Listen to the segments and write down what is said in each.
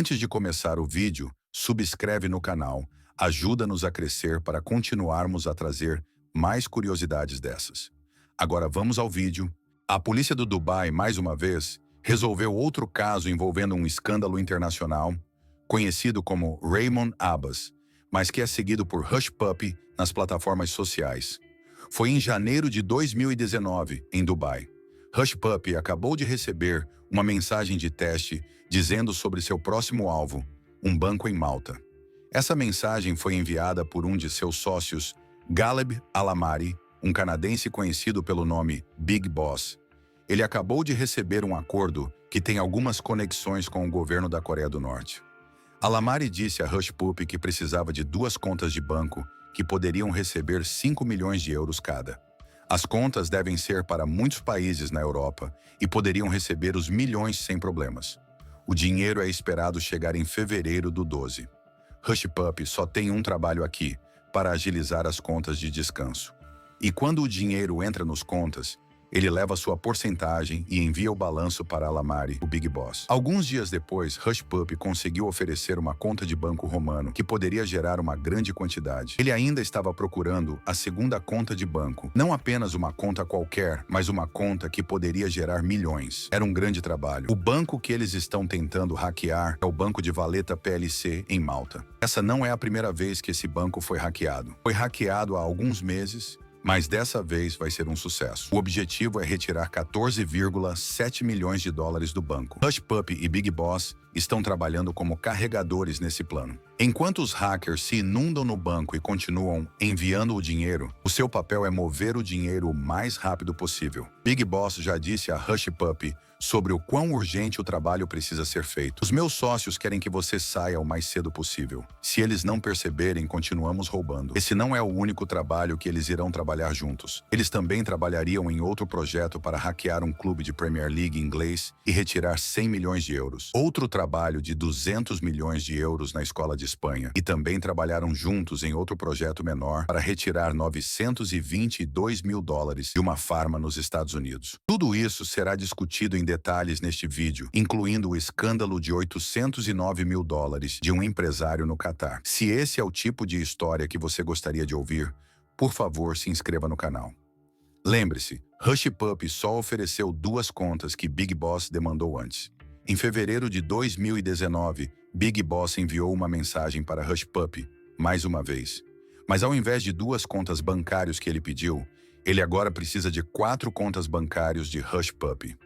Antes de começar o vídeo, subscreve no canal, ajuda-nos a crescer para continuarmos a trazer mais curiosidades dessas. Agora vamos ao vídeo. A polícia do Dubai, mais uma vez, resolveu outro caso envolvendo um escândalo internacional, conhecido como Raymond Abbas, mas que é seguido por Hush Puppy nas plataformas sociais. Foi em janeiro de 2019, em Dubai. Hush Puppy acabou de receber uma mensagem de teste dizendo sobre seu próximo alvo, um banco em Malta. Essa mensagem foi enviada por um de seus sócios, Galeb Alamari, um canadense conhecido pelo nome Big Boss. Ele acabou de receber um acordo que tem algumas conexões com o governo da Coreia do Norte. Alamari disse a Hush Puppy que precisava de 2 contas de banco que poderiam receber 5 milhões de euros cada. As contas devem ser para muitos países na Europa e poderiam receber os milhões sem problemas. O dinheiro é esperado chegar em fevereiro do 12. Hush Puppy só tem um trabalho aqui, para agilizar as contas de descanso. E quando o dinheiro entra nos contas, ele leva sua porcentagem e envia o balanço para Alamari, o Big Boss. Alguns dias depois, Hush Puppy conseguiu oferecer uma conta de banco romano que poderia gerar uma grande quantidade. Ele ainda estava procurando a segunda conta de banco. Não apenas uma conta qualquer, mas uma conta que poderia gerar milhões. Era um grande trabalho. O banco que eles estão tentando hackear é o Banco de Valletta PLC, em Malta. Essa não é a primeira vez que esse banco foi hackeado. Foi hackeado há alguns meses, mas dessa vez vai ser um sucesso. O objetivo é retirar 14,7 milhões de dólares do banco. Hush Puppy e Big Boss estão trabalhando como carregadores nesse plano. Enquanto os hackers se inundam no banco e continuam enviando o dinheiro, o seu papel é mover o dinheiro o mais rápido possível. Big Boss já disse a Hush Puppy sobre o quão urgente o trabalho precisa ser feito. Os meus sócios querem que você saia o mais cedo possível. Se eles não perceberem, continuamos roubando. Esse não é o único trabalho que eles irão trabalhar juntos. Eles também trabalhariam em outro projeto para hackear um clube de Premier League inglês e retirar 100 milhões de euros. Outro trabalho de 200 milhões de euros na escola de Espanha. E também trabalharam juntos em outro projeto menor para retirar 922 mil dólares de uma farma nos Estados Unidos. Tudo isso será discutido em detalhes neste vídeo, incluindo o escândalo de 809 mil dólares de um empresário no Catar. Se esse é o tipo de história que você gostaria de ouvir, por favor, se inscreva no canal. Lembre-se, Hush Puppy só ofereceu 2 contas que Big Boss demandou antes. Em fevereiro de 2019, Big Boss enviou uma mensagem para Hush Puppy, mais uma vez. Mas ao invés de 2 contas bancárias que ele pediu, ele agora precisa de 4 contas bancárias de Hush Puppy.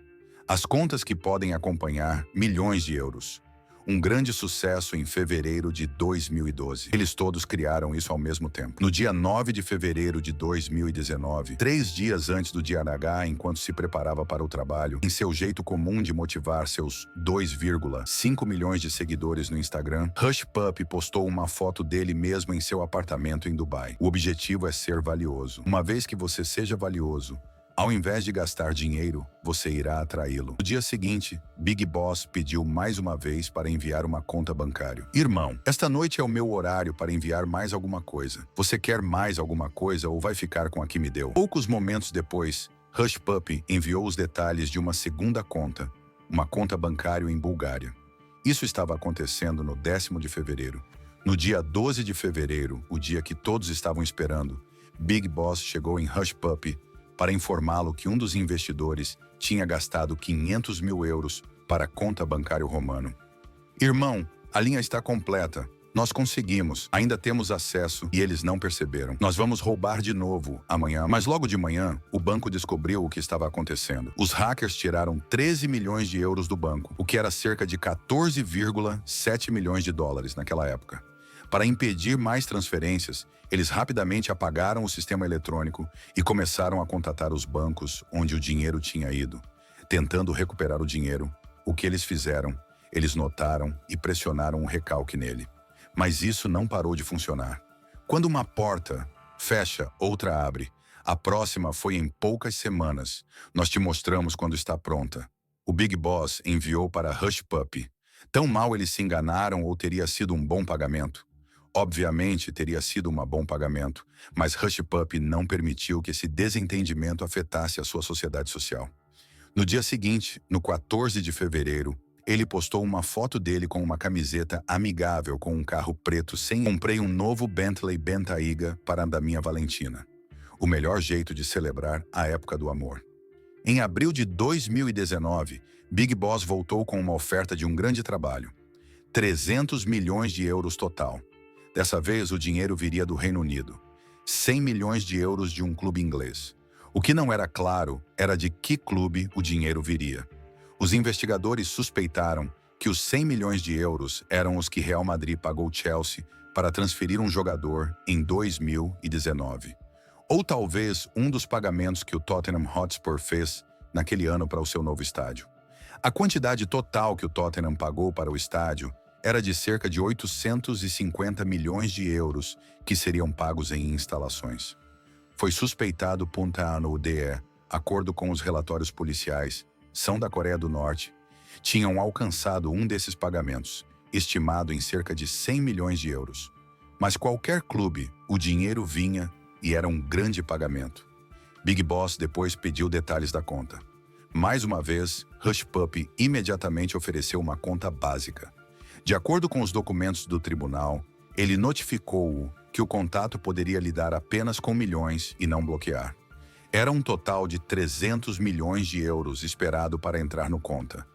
As contas que podem acompanhar milhões de euros. Um grande sucesso em fevereiro de 2012. Eles todos criaram isso ao mesmo tempo. No dia 9 de fevereiro de 2019, 3 dias antes do dia H, enquanto se preparava para o trabalho, em seu jeito comum de motivar seus 2,5 milhões de seguidores no Instagram, Hush Puppy postou uma foto dele mesmo em seu apartamento em Dubai. O objetivo é ser valioso. Uma vez que você seja valioso, ao invés de gastar dinheiro, você irá atraí-lo. No dia seguinte, Big Boss pediu mais uma vez para enviar uma conta bancária. Irmão, esta noite é o meu horário para enviar mais alguma coisa. Você quer mais alguma coisa ou vai ficar com a que me deu? Poucos momentos depois, Hush Puppy enviou os detalhes de uma segunda conta, uma conta bancária em Bulgária. Isso estava acontecendo no 10º de fevereiro. No dia 12 de fevereiro, o dia que todos estavam esperando, Big Boss chegou em Hush Puppy para informá-lo que um dos investidores tinha gastado 500 mil euros para a conta bancária romano. Irmão, a linha está completa. Nós conseguimos, ainda temos acesso e eles não perceberam. Nós vamos roubar de novo amanhã, mas logo de manhã, o banco descobriu o que estava acontecendo. Os hackers tiraram 13 milhões de euros do banco, o que era cerca de 14,7 milhões de dólares naquela época. Para impedir mais transferências, eles rapidamente apagaram o sistema eletrônico e começaram a contatar os bancos onde o dinheiro tinha ido. Tentando recuperar o dinheiro, o que eles fizeram? Eles notaram e pressionaram um recalque nele. Mas isso não parou de funcionar. Quando uma porta fecha, outra abre. A próxima foi em poucas semanas. Nós te mostramos quando está pronta. O Big Boss enviou para Hush Puppy. Tão mal eles se enganaram ou teria sido um bom pagamento? Obviamente, teria sido um bom pagamento, mas Hush Puppy não permitiu que esse desentendimento afetasse a sua sociedade social. No dia seguinte, no 14 de fevereiro, ele postou uma foto dele com uma camiseta amigável com um carro preto sem comprei um novo Bentley Bentayga para a da minha Valentina. O melhor jeito de celebrar a época do amor. Em abril de 2019, Big Boss voltou com uma oferta de um grande trabalho. 300 milhões de euros total. Dessa vez, o dinheiro viria do Reino Unido. 100 milhões de euros de um clube inglês. O que não era claro era de que clube o dinheiro viria. Os investigadores suspeitaram que os 100 milhões de euros eram os que Real Madrid pagou Chelsea para transferir um jogador em 2019. Ou talvez um dos pagamentos que o Tottenham Hotspur fez naquele ano para o seu novo estádio. A quantidade total que o Tottenham pagou para o estádio era de cerca de 850 milhões de euros que seriam pagos em instalações. Foi suspeitado Punta no DE, acordo com os relatórios policiais, são da Coreia do Norte, tinham alcançado um desses pagamentos, estimado em cerca de 100 milhões de euros. Mas qualquer clube, o dinheiro vinha e era um grande pagamento. Big Boss depois pediu detalhes da conta. Mais uma vez, Hush Puppy imediatamente ofereceu uma conta básica. De acordo com os documentos do tribunal, ele notificou-o que o contato poderia lidar apenas com milhões e não bloquear. Era um total de 300 milhões de euros esperado para entrar no conta.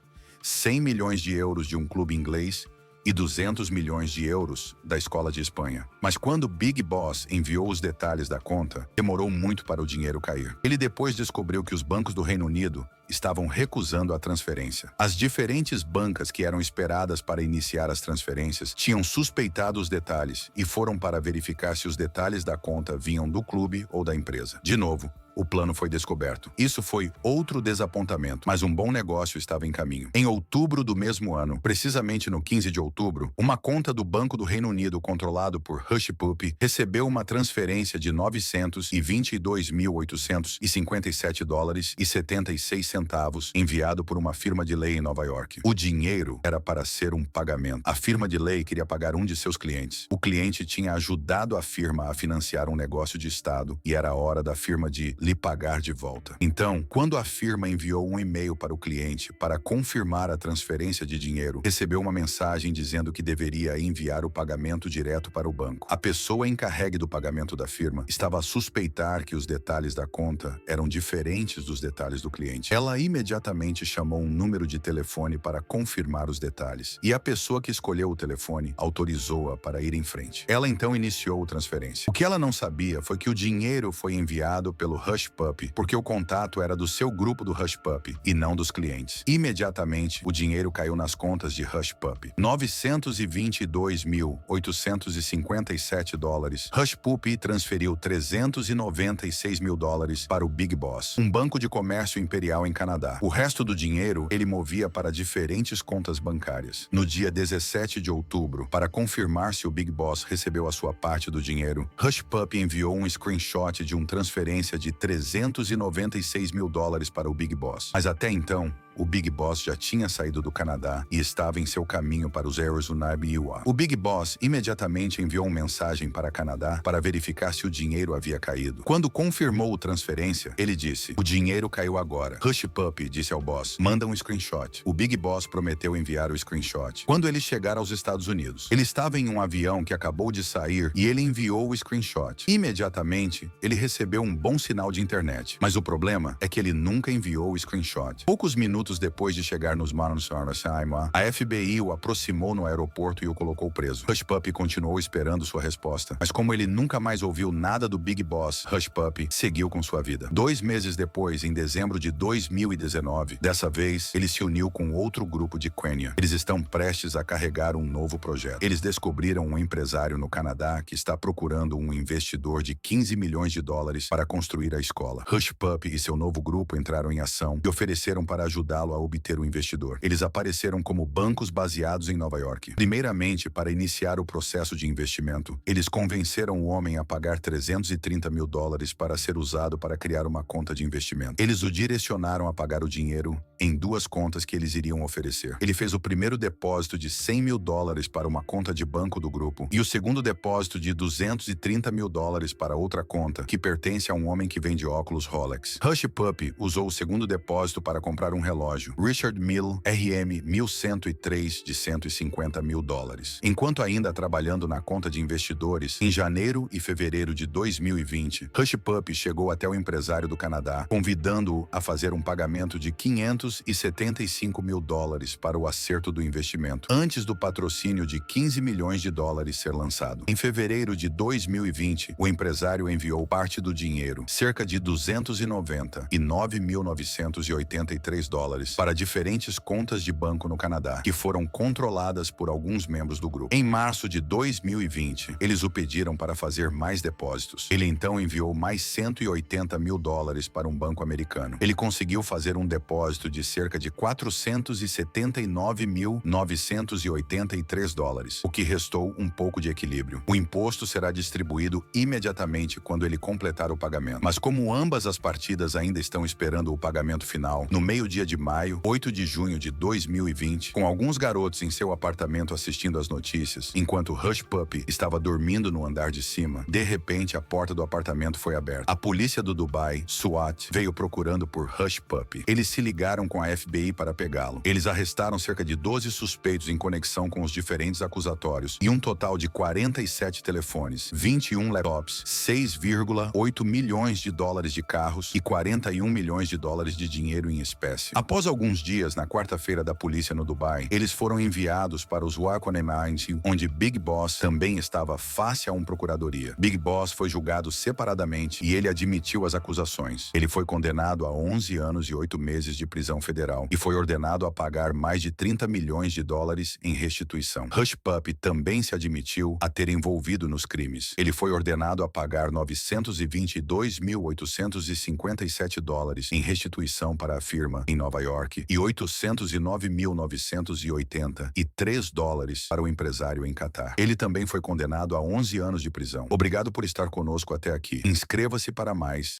100 milhões de euros de um clube inglês e 200 milhões de euros da Escola de Espanha. Mas quando Big Boss enviou os detalhes da conta, demorou muito para o dinheiro cair. Ele depois descobriu que os bancos do Reino Unido estavam recusando a transferência. As diferentes bancas que eram esperadas para iniciar as transferências tinham suspeitado os detalhes e foram para verificar se os detalhes da conta vinham do clube ou da empresa. De novo, o plano foi descoberto. Isso foi outro desapontamento, mas um bom negócio estava em caminho. Em outubro do mesmo ano, precisamente no 15 de outubro, uma conta do Banco do Reino Unido controlado por Hush Puppy recebeu uma transferência de 922.857 dólares e 76 centavos enviado por uma firma de lei em Nova York. O dinheiro era para ser um pagamento. A firma de lei queria pagar um de seus clientes. O cliente tinha ajudado a firma a financiar um negócio de Estado e era a hora da firma de lhe pagar de volta. Então, quando a firma enviou um e-mail para o cliente para confirmar a transferência de dinheiro, recebeu uma mensagem dizendo que deveria enviar o pagamento direto para o banco. A pessoa encarregue do pagamento da firma estava a suspeitar que os detalhes da conta eram diferentes dos detalhes do cliente. Ela imediatamente chamou um número de telefone para confirmar os detalhes, e a pessoa que escolheu o telefone autorizou-a para ir em frente. Ela então iniciou a transferência. O que ela não sabia foi que o dinheiro foi enviado pelo Hush Puppy, porque o contato era do seu grupo do Hush Puppy e não dos clientes. Imediatamente, o dinheiro caiu nas contas de Hush Puppy. 922.857 dólares. Hush Puppy transferiu 396 mil dólares para o Big Boss, um banco de comércio imperial em Canadá. O resto do dinheiro ele movia para diferentes contas bancárias. No dia 17 de outubro, para confirmar se o Big Boss recebeu a sua parte do dinheiro, Hush Puppy enviou um screenshot de uma transferência de 396 mil dólares para o Big Boss. Mas até então, o Big Boss já tinha saído do Canadá e estava em seu caminho para os Arizona Biwa. O Big Boss imediatamente enviou uma mensagem para Canadá para verificar se o dinheiro havia caído. Quando confirmou a transferência, ele disse: "O dinheiro caiu agora." Hush Puppy disse ao boss: "Manda um screenshot." O Big Boss prometeu enviar o screenshot. Quando ele chegar aos Estados Unidos, ele estava em um avião que acabou de sair e ele enviou o screenshot. Imediatamente, ele recebeu um bom sinal de internet. Mas o problema é que ele nunca enviou o screenshot. Poucos minutos depois de chegar nos Mountains, a FBI o aproximou no aeroporto e o colocou preso. Hush Puppy continuou esperando sua resposta, mas como ele nunca mais ouviu nada do Big Boss, Hush Puppy seguiu com sua vida. 2 meses depois, em dezembro de 2019, dessa vez, ele se uniu com outro grupo de Quenya. Eles estão prestes a carregar um novo projeto. Eles descobriram um empresário no Canadá que está procurando um investidor de 15 milhões de dólares para construir a escola. Hush Puppy e seu novo grupo entraram em ação e ofereceram para ajudá-lo a obter o investidor. Eles apareceram como bancos baseados em Nova York. Primeiramente, para iniciar o processo de investimento, eles convenceram o homem a pagar 330 mil dólares para ser usado para criar uma conta de investimento. Eles o direcionaram a pagar o dinheiro em 2 contas que eles iriam oferecer. Ele fez o primeiro depósito de 100 mil dólares para uma conta de banco do grupo e o segundo depósito de 230 mil dólares para outra conta que pertence a um homem que vende óculos Rolex. Hush Puppy usou o segundo depósito para comprar um relógio relógio Richard Mille RM 1103 de US$ 150 mil. Enquanto ainda trabalhando na conta de investidores, em janeiro e fevereiro de 2020, Hush Puppy chegou até o empresário do Canadá, convidando-o a fazer um pagamento de US$ 575 mil para o acerto do investimento, antes do patrocínio de US$ 15 milhões ser lançado. Em fevereiro de 2020, o empresário enviou parte do dinheiro, cerca de US$ 299.983, para diferentes contas de banco no Canadá, que foram controladas por alguns membros do grupo. Em março de 2020, eles o pediram para fazer mais depósitos. Ele então enviou mais US$ 180 mil para um banco americano. Ele conseguiu fazer um depósito de cerca de US$ 479.983, o que restou um pouco de equilíbrio. O imposto será distribuído imediatamente quando ele completar o pagamento. Mas como ambas as partidas ainda estão esperando o pagamento final, no meio-dia de maio, 8 de junho de 2020, com alguns garotos em seu apartamento assistindo às notícias, enquanto Hush Puppy estava dormindo no andar de cima, de repente a porta do apartamento foi aberta. A polícia do Dubai, SWAT, veio procurando por Hush Puppy. Eles se ligaram com a FBI para pegá-lo. Eles arrestaram cerca de 12 suspeitos em conexão com os diferentes acusatórios e um total de 47 telefones, 21 laptops, 6,8 milhões de dólares de carros e 41 milhões de dólares de dinheiro em espécie. Após alguns dias, na quarta-feira da polícia no Dubai, eles foram enviados para os Waconemite, onde Big Boss também estava face a uma procuradoria. Big Boss foi julgado separadamente e ele admitiu as acusações. Ele foi condenado a 11 anos e 8 meses de prisão federal e foi ordenado a pagar mais de 30 milhões de dólares em restituição. Hush Puppy também se admitiu a ter envolvido nos crimes. Ele foi ordenado a pagar 922.857 dólares em restituição para a firma em Nova York e 809.983 dólares para o empresário em Catar. Ele também foi condenado a 11 anos de prisão. Obrigado por estar conosco até aqui. Inscreva-se para mais